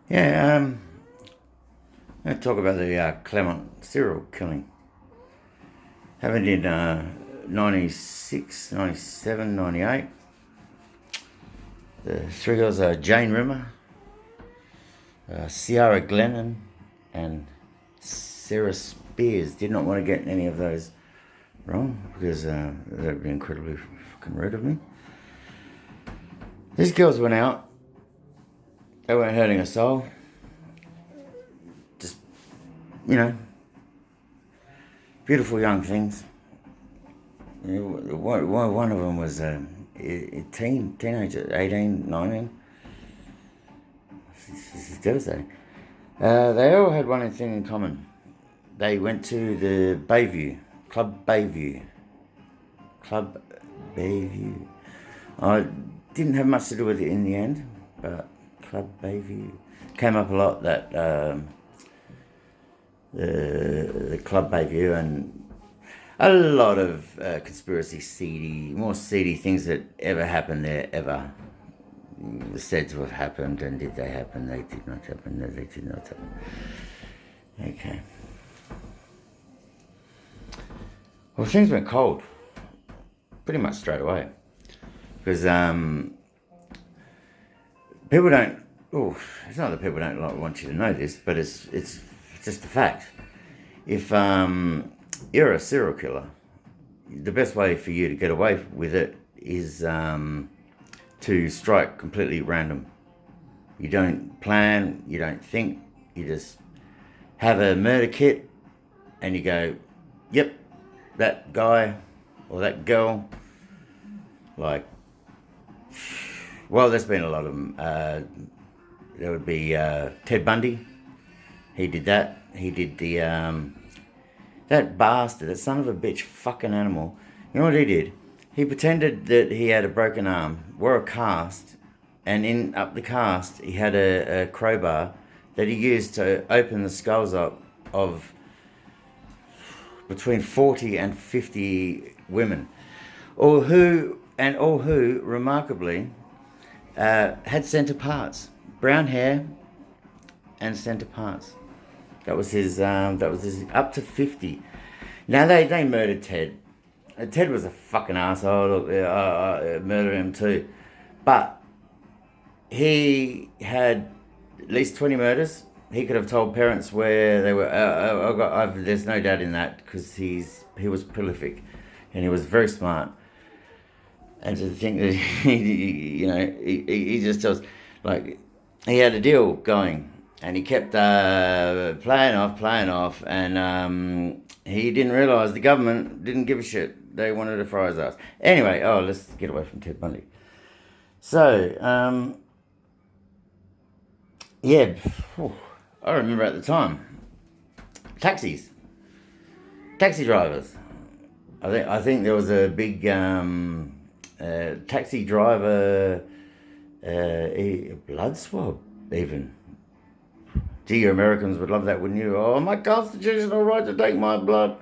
Yeah, I'm going to talk about the Claremont serial killing. Happened in 96, 97, 98. The three girls are Jane Rimmer, Ciara Glennon, and Sarah Spears. Did not want to get any of those wrong because that would be incredibly fucking rude of me. These girls went out. They weren't hurting a soul. Just, you know, beautiful young things. One of them was a teenager, 18, 19. This is devastating. They all had one thing in common. They went to the Bayview, Club Bayview. Club Bayview. I didn't have much to do with it in the end, but Club Bayview came up a lot, that the Club Bayview, and a lot of conspiracy more seedy things that ever happened there, ever. Were said to have happened, and did they happen? They did not happen. No, they did not happen. Okay. Well, things went cold pretty much straight away. Because people don't. Oh, it's not that people don't want you to know this, but it's just a fact. If you're a serial killer, the best way for you to get away with it is to strike completely random. You don't plan, you don't think, you just have a murder kit and you go, yep, that guy or that girl. Like, well, there's been a lot of them. There would be Ted Bundy. He did that. He did the that bastard, that son of a bitch, fucking animal. You know what he did? He pretended that he had a broken arm, wore a cast, and in up the cast he had a crowbar that he used to open the skulls up of between 40 and 50 women, all who remarkably had centre parts, brown hair and centre parts. That was his up to 50. Now they murdered Ted. Ted was a fucking asshole. Look, I murdered him too, but he had at least 20 murders. He could have told parents where they were. There's no doubt in that, because he was prolific, and he was very smart. And to think that he just tells, like, he had a deal going, and he kept playing off, and he didn't realise the government didn't give a shit. They wanted to fry his ass. Anyway, let's get away from Ted Bundy. So, yeah, I remember at the time, taxi drivers. I think there was a big taxi driver blood swab even. Gee, you Americans would love that, wouldn't you? Oh, my constitutional right to take my blood.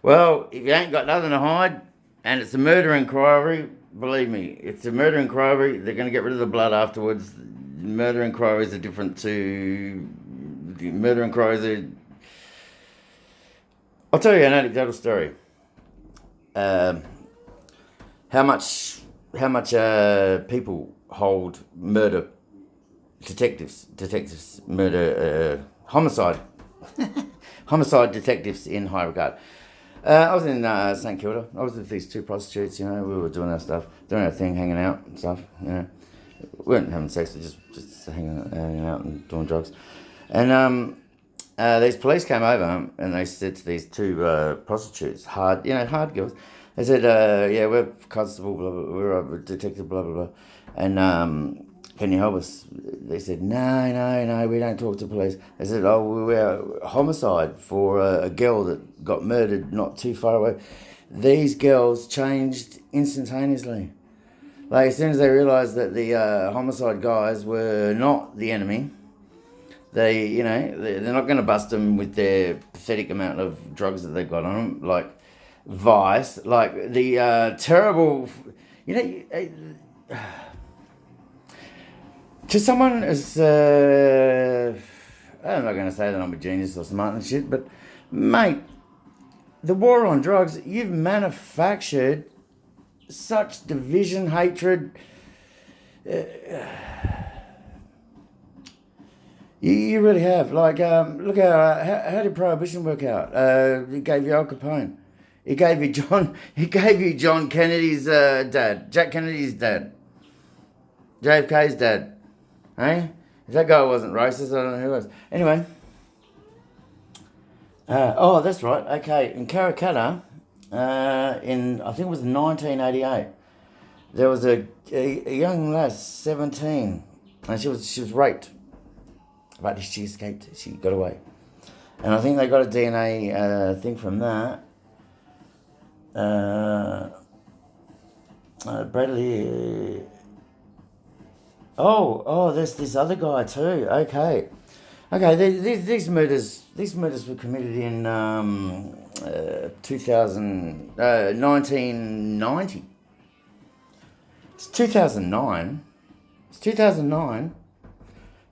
Well, if you ain't got nothing to hide, and it's a murder inquiry, believe me, it's a murder inquiry. They're going to get rid of the blood afterwards. Murder inquiries are different to murder inquiries. I'll tell you an anecdotal story. How much people hold murder detectives murder homicide detectives in high regard. I was in St Kilda. I was with these two prostitutes. We were doing our stuff, doing our thing, hanging out and stuff. We weren't having sex, we just hanging out and doing drugs. And these police came over and they said to these two prostitutes, hard girls. They said, yeah, we're constable, blah, blah, we're a detective, blah, blah, blah. And can you help us? They said, no, we don't talk to police. They said, we're homicide for a girl that got murdered not too far away. These girls changed instantaneously. Like, as soon as they realised that the homicide guys were not the enemy, they're not going to bust them with their pathetic amount of drugs that they've got on them, like Vice, like the terrible, To someone as, I'm not going to say that I'm a genius or smart and shit, but mate, the war on drugs, you've manufactured such division, hatred. You really have. Like, look how did Prohibition work out? It gave you Al Capone. It gave you John. It gave you John Kennedy's dad, Jack Kennedy's dad, JFK's dad. Hey, if that guy wasn't racist, I don't know who was. Anyway. Oh, that's right. Okay, in Karrakatta, in I think it was 1988, there was a young lass, 17, and she was raped, but she escaped. She got away, and I think they got a DNA thing from that. Bradley. Oh, there's this other guy too. Okay. These murders were committed in 1990. It's 2009. It's 2009.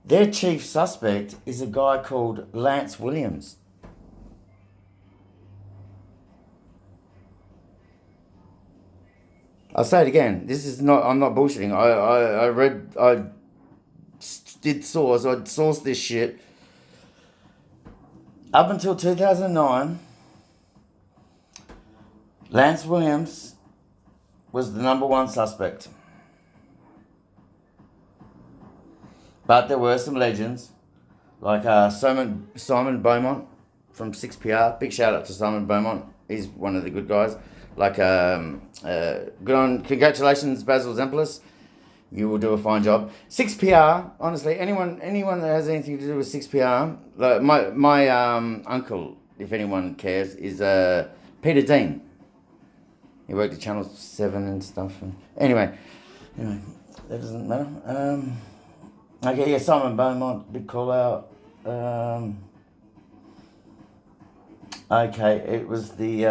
Their chief suspect is a guy called Lance Williams. I'll say it again. I'm not bullshitting. I sourced this shit. Up until 2009, Lance Williams was the number one suspect. But there were some legends, like Simon Beaumont from 6PR. Big shout out to Simon Beaumont. He's one of the good guys. Like, congratulations, Basil Zemplis. You will do a fine job. 6PR, honestly, anyone that has anything to do with 6PR, like my uncle, if anyone cares, is Peter Dean. He worked at Channel 7 and stuff. And anyway, that doesn't matter. Okay, yeah, Simon Beaumont, big call out. Okay, it was the...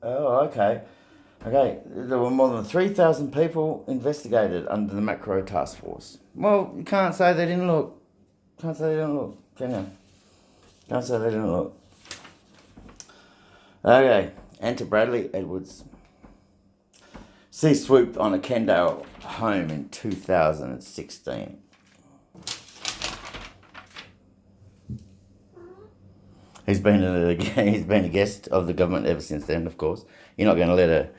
okay. Okay, there were more than 3,000 people investigated under the Macro Task Force. Well, you can't say they didn't look. Can you? Can't say they didn't look. Okay, enter Bradley Edwards. Sea swooped on a Kendale home in 2016. He's been a guest of the government ever since then, of course. You're not going to let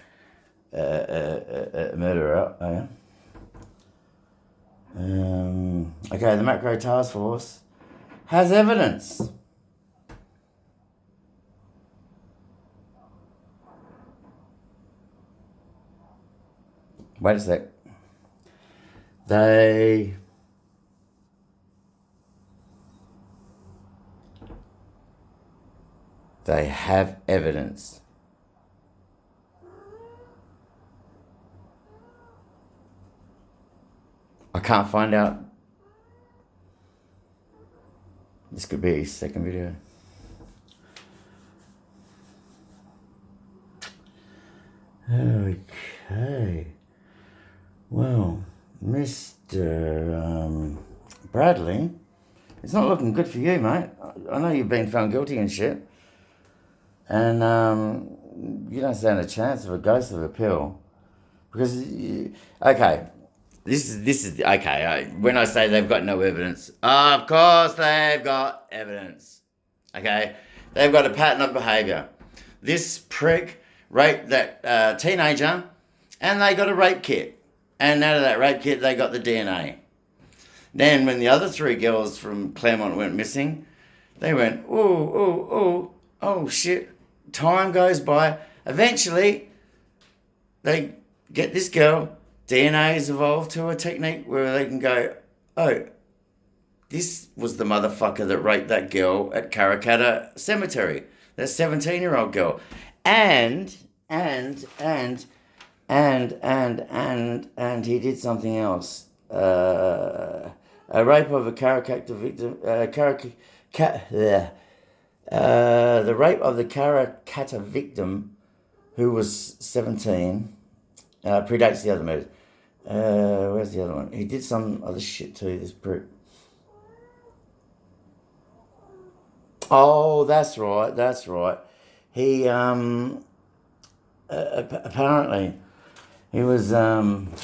a murderer out, are you? Okay, the Macro Task Force has evidence. Wait a sec. They have evidence. I can't find out. This could be his second video. Okay. Well, Mr. Bradley, it's not looking good for you, mate. I know you've been found guilty and shit. And you don't stand a chance of a ghost of a pill. Because, okay, this is okay. When I say they've got no evidence, of course they've got evidence. Okay, they've got a pattern of behaviour. This prick raped that teenager, and they got a rape kit. And out of that rape kit, they got the DNA. Then when the other three girls from Claremont went missing, they went, oh shit. Time goes by. Eventually, they get this girl. DNA has evolved to a technique where they can go, oh, this was the motherfucker that raped that girl at Karrakatta Cemetery. That 17-year-old girl. And he did something else. A rape of a Karrakatta victim. The rape of the Karrakatta victim, who was 17, predates the other murders. Where's the other one? He did some other shit too, this prick. Oh, that's right, that's right. He, apparently, he was, apparently,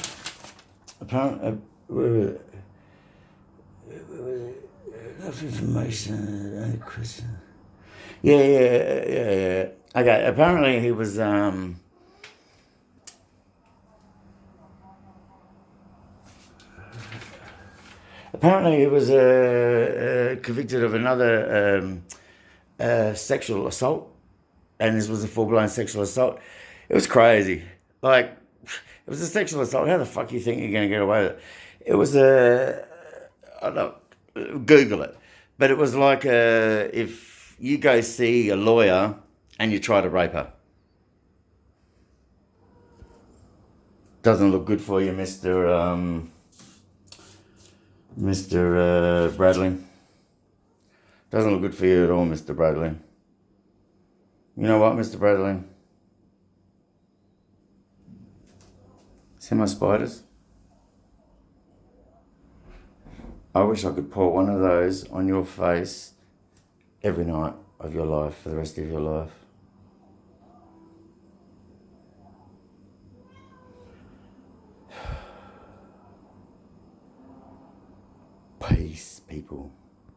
enough information, only question. Yeah. Okay, apparently he was, convicted of another sexual assault, and this was a full-blown sexual assault. It was crazy. Like, it was a sexual assault. How the fuck you think you're going to get away with it? It was a, I don't, Google it, but it was like if you go see a lawyer and you try to rape her. Doesn't look good for you, Mr. Bradley. Doesn't look good for you at all, Mr. Bradley. You know what, Mr. Bradley? See my spiders? I wish I could pour one of those on your face every night of your life for the rest of your life. Peace, people.